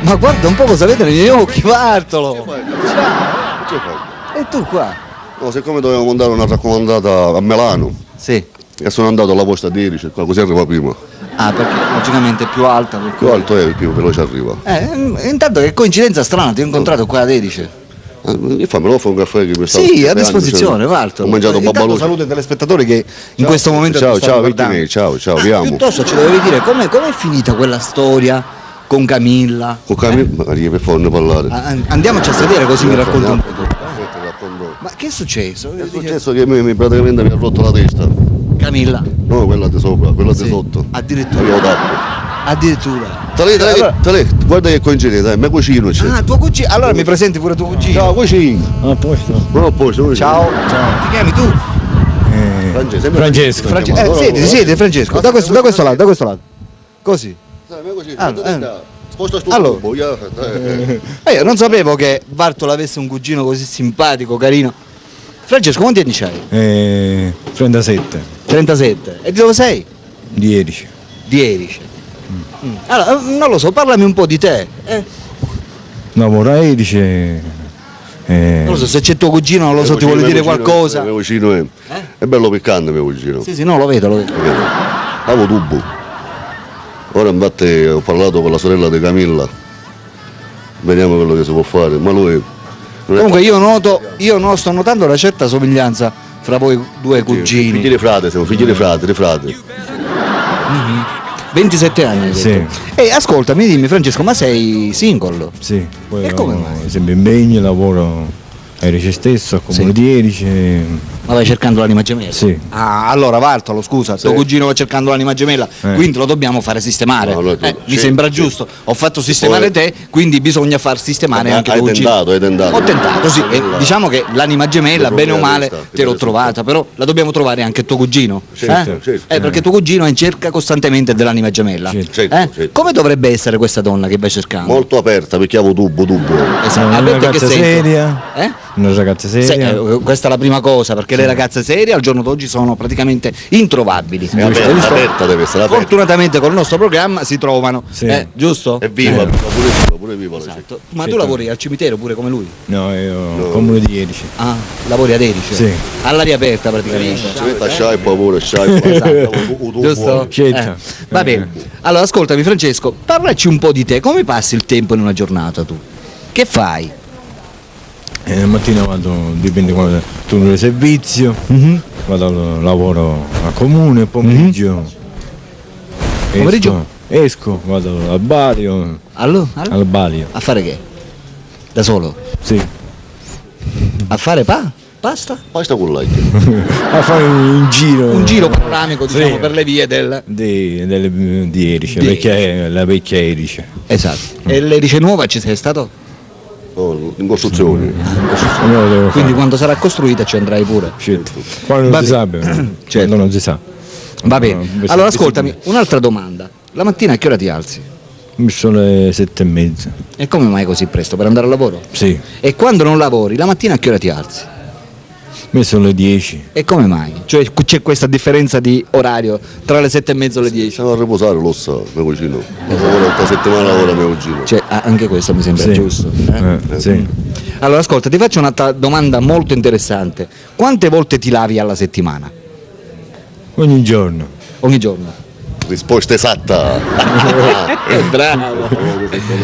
Ma guarda un po' cosa vede nei miei occhi, Bartolo! Che fai? E tu qua? No, siccome dovevamo mandare una raccomandata a Milano Sì. e sono andato alla posta di Erice, qua, così arriva prima. Ah, perché logicamente è più alta. Per Più alto è, più veloce arriva. Intanto che coincidenza strana, ti ho incontrato qua ad Erice. Mi fa, me lo fa un caffè che mi sta Sì, a 7 disposizione, anni, Bartolo. Ho mangiato Intanto babbalucci. saluto i telespettatori che in questo momento Ciao, ti stanno ciao, guardando. Vicky, ciao, vi amo. Piuttosto ci dovevi dire com'è finita quella storia con Camilla. Con Camilla, ma per farne parlare. Andiamoci a sedere così mi racconti un po'. Aspetta, ti racconto. Ma che è successo? È successo che praticamente mi ha rotto la testa. Camilla. No, quella di sopra, quella Sì, di sotto. addirittura. Avevo tappo. Addirittura. Tale, guarda che coincidenza, me cucino c'è. Ah, tuo cugino. Allora mi presenti pure tuo cugino. Ciao, cucino. A posto. No, a posto. Ciao. Ti chiami tu? Francesco. Siete Francesco. Da questo lato, da questo lato. Così. Sposta sto Allora. tubo, Io non sapevo che Bartolo avesse un cugino così simpatico, carino. Francesco, quanti anni c'hai? 37 37. E di dove sei? di Erice. Di Erice. Allora, non lo so, parlami un po' di te. Lavoro a Erice. Non lo so, se c'è tuo cugino, non lo so, ti vuole dire qualcosa. Mio cugino è bello piccante, mio cugino. Sì, no, lo vedo. Avevo tubo. Ora infatti ho parlato con la sorella di Camilla. Vediamo quello che si può fare. Ma lui. Comunque io sto notando una certa somiglianza fra voi due cugini. Figli di frate, siamo figli di frate. 27 anni. hai Sì. detto. E ascoltami, dimmi Francesco, ma sei single? Sì, poi E come ho mai? sempre impegno, lavoro a Erice stesso, al comune Sì. di Erice. Ma vai cercando l'anima gemella? Sì. Ah, allora Bartolo, scusa, tuo cugino va cercando l'anima gemella, quindi lo dobbiamo fare sistemare. No, Mi sembra giusto. Ho fatto sistemare te, quindi bisogna far sistemare anche tuo cugino. Hai tentato. Ho tentato, sì. E diciamo che l'anima gemella, bene o male, te l'ho trovata, però la dobbiamo trovare anche tuo cugino. Certo. Perché tuo cugino è in cerca costantemente dell'anima gemella. Certo. Come dovrebbe essere questa donna che vai cercando? Molto aperta perché avevo tubo. Esatto. Una Aperta in che ragazza senso? seria. Una ragazza seria. Questa è la prima cosa, perché le ragazze serie al giorno d'oggi sono praticamente introvabili. È aperta deve essere aperta. Fortunatamente col nostro programma si trovano, Sì. giusto? È viva, pure viva. Esatto. Ma tu lavori al cimitero pure come lui? No, io al comune di Erice. Ah, lavori ad Erice? Sì. All'aria aperta praticamente. Si mette a sciaipa pure, sciaipa. Esatto. Giusto? Scelta. Va bene. Allora ascoltami Francesco, parlaci un po' di te, come passi il tempo in una giornata tu? Che fai? La mattina vado, dipende quando turno di servizio, vado al lavoro a comune, pomeriggio. Pomeriggio? Esco, vado al Balio. Allora? Al Balio, A fare che? Da solo? sì. A fare pasta? Basta con like. A fare un giro. Un giro panoramico diciamo Sì. per le vie del... di Erice, Di la vecchia Erice. Esatto. E l'Erice nuova ci sei stato? In costruzione. Non lo devo Quindi fare. quando sarà costruita ci andrai pure. Certo. Quando Va non si sa, quando non si sa. Va bene. No, Allora ascoltami, un'altra domanda. La mattina a che ora ti alzi? Mi sono le 7:30. E come mai così presto? Per andare al lavoro? Sì, E quando non lavori, la mattina a che ora ti alzi? mi sono le 10. E come mai? Cioè c'è questa differenza di orario tra le 7:30 e le 10? Siamo a riposare, lo sa, mio cugino. Lavora tutta settimana, lavora mio cugino. Cioè, anche questo mi sembra Sì. giusto. Sì. Allora ascolta, ti faccio un'altra domanda molto interessante. Quante volte ti lavi alla settimana? Ogni giorno. Ogni giorno? Risposta esatta. Bravo.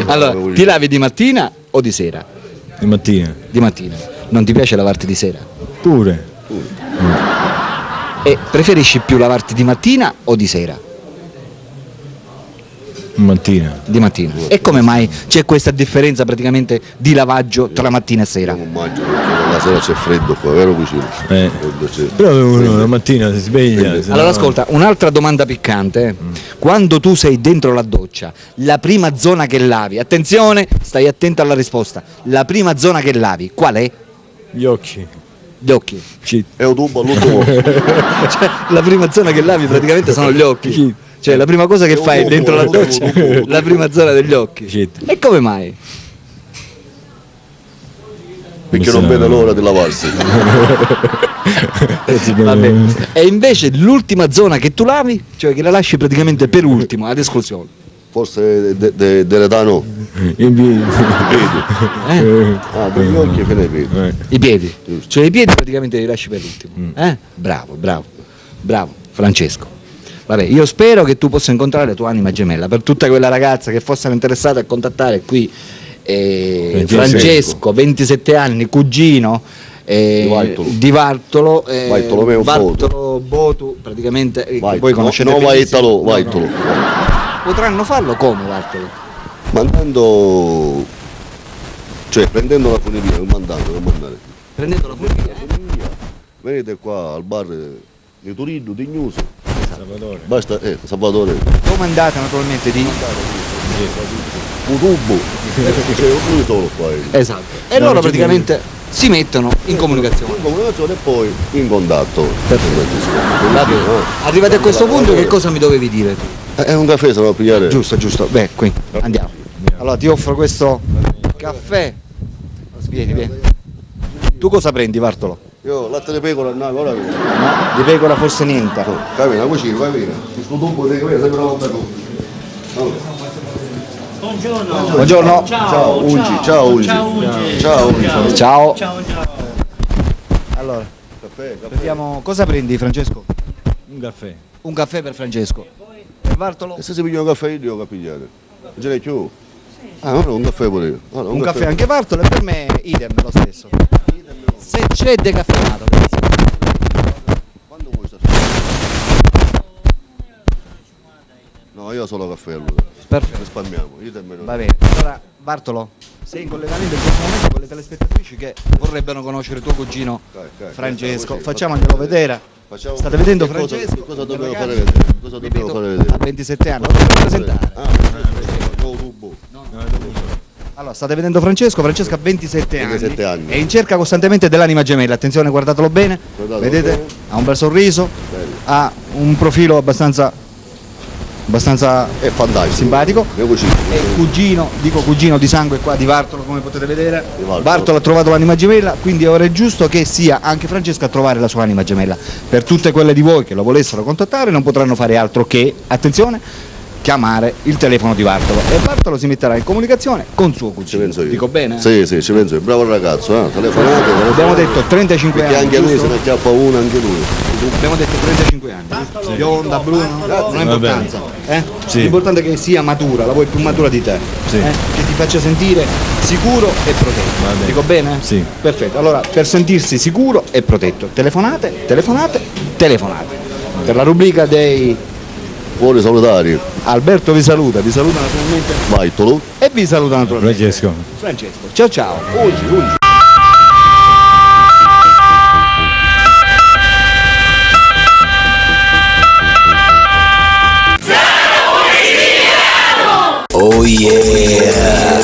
Allora, ti lavi di mattina o di sera? Di mattina. Di mattina. Non ti piace lavarti di sera? Pure. E preferisci più lavarti di mattina o di sera? Mattina. Di mattina. E come mai c'è questa differenza praticamente di lavaggio tra mattina e sera? Non mangio perché la sera c'è freddo qua, vero cugino? Freddo c'è. Però uno la mattina si sveglia. se Allora no- ascolta, un'altra domanda piccante. Quando tu sei dentro la doccia, la prima zona che lavi, attenzione, stai attento alla risposta, la prima zona che lavi, qual è? Gli occhi. Gli occhi. Sì. È un tubo all'ultimo. Cioè, la prima zona che lavi praticamente sono gli occhi. Sì. Cioè, la prima cosa che fai dentro la doccia, la prima zona degli occhi. Sì. E come mai? Perché non vede l'ora di lavarsi. Vabbè. E invece l'ultima zona che tu lavi, cioè che la lasci praticamente per ultimo, ad esclusione. forse dell'età no. in piedi. Ah, degli occhi fino ai piedi. I piedi. Giusto. Cioè i piedi praticamente li lasci per l'ultimo. Bravo, Francesco. Vabbè, io spero che tu possa incontrare la tua anima gemella. Per tutta quella ragazza che fossero interessate a contattare qui Francesco, 27 anni, cugino di Vartolo, Vartolomeo Vartolo Botu, praticamente che voi Vai, conoscete no, benissimo. Vaitolo. Potranno farlo come Vartolo? Mandando, cioè prendendo la funivia, non mandare. Prendendo la funivia, Venite qua al bar di Torino, di News. Salvatore. Basta, Salvatore. Comandate naturalmente di... Un tubo. C'è lui solo qua. Esatto. E loro praticamente si mettono in comunicazione. In comunicazione e poi in contatto. Arrivati a questo punto che cosa mi dovevi dire tu? È un caffè, se lo va a pigliare. Giusto, beh, qui, andiamo. Allora ti offro questo caffè. Vieni. Tu cosa prendi, Vartolo? Io latte di pecora, no, ora vieni. No, di pecora forse niente. Cammina, cucina, vai via. Questo tubo devi avere sempre una volta tu. Buongiorno. Ciao Ungi. Ciao. Ciao. Allora, Caffè. prendiamo... Cosa prendi, Francesco? Un caffè. Un caffè per Francesco. E Vartolo? E se si piglia un caffè io devo pigliare. Non ce l'hai più? Ah, no, un caffè pure io. No, Un caffè anche Vartolo e per me idem lo stesso. Se c'è decaffeinato. Quando vuoi stare? No, io solo caffè allora. Perfetto. Risparmiamo, io te me lo... Va bene. Allora, Bartolo, sei in collegamento in questo momento con le telespettatrici che vorrebbero conoscere tuo cugino Dai, Francesco. così, Facciamoglielo vedere. Facciamo- State vedendo che cosa- Francesco? che cosa un dobbiamo ragazzo, fare vedere? Cosa dobbiamo ripeto, fare vedere? a 27 anni. Lo dobbiamo presentare. No, tubo. Allora, state vedendo Francesco ha 27 anni. 27 anni. È in cerca costantemente dell'anima gemella. Attenzione, guardatelo bene. Guardatelo Vedete? bene. Ha un bel sorriso, Bello. ha un profilo abbastanza È fantastico. simpatico. Mio cugino. È cugino di sangue qua di Vartolo, come potete vedere. Di Vartolo. Vartolo ha trovato l'anima gemella, quindi ora è giusto che sia anche Francesco a trovare la sua anima gemella. Per tutte quelle di voi che lo volessero contattare non potranno fare altro che, attenzione, chiamare il telefono di Vartolo e Vartolo si metterà in comunicazione con suo Ci cugino. penso io. Dico bene? Sì, ci penso io. Bravo ragazzo, telefonate. Abbiamo detto 35 Perché anni. anche lui se giusto? ne acchiappa una, anche lui. Abbiamo detto 35 anni. Bionda, Bruno, non ha importanza. Sì. L'importante è che sia matura, la vuoi più matura di te. Sì. Che ti faccia sentire sicuro e protetto. Va bene. Dico bene? Sì. Perfetto. Allora, per sentirsi sicuro e protetto, telefonate. Per la rubrica dei Vuole salutare Alberto vi saluta naturalmente Vaitolo. e vi saluta naturalmente Francesco. Francesco. Ciao. Ungi. Oh yeah!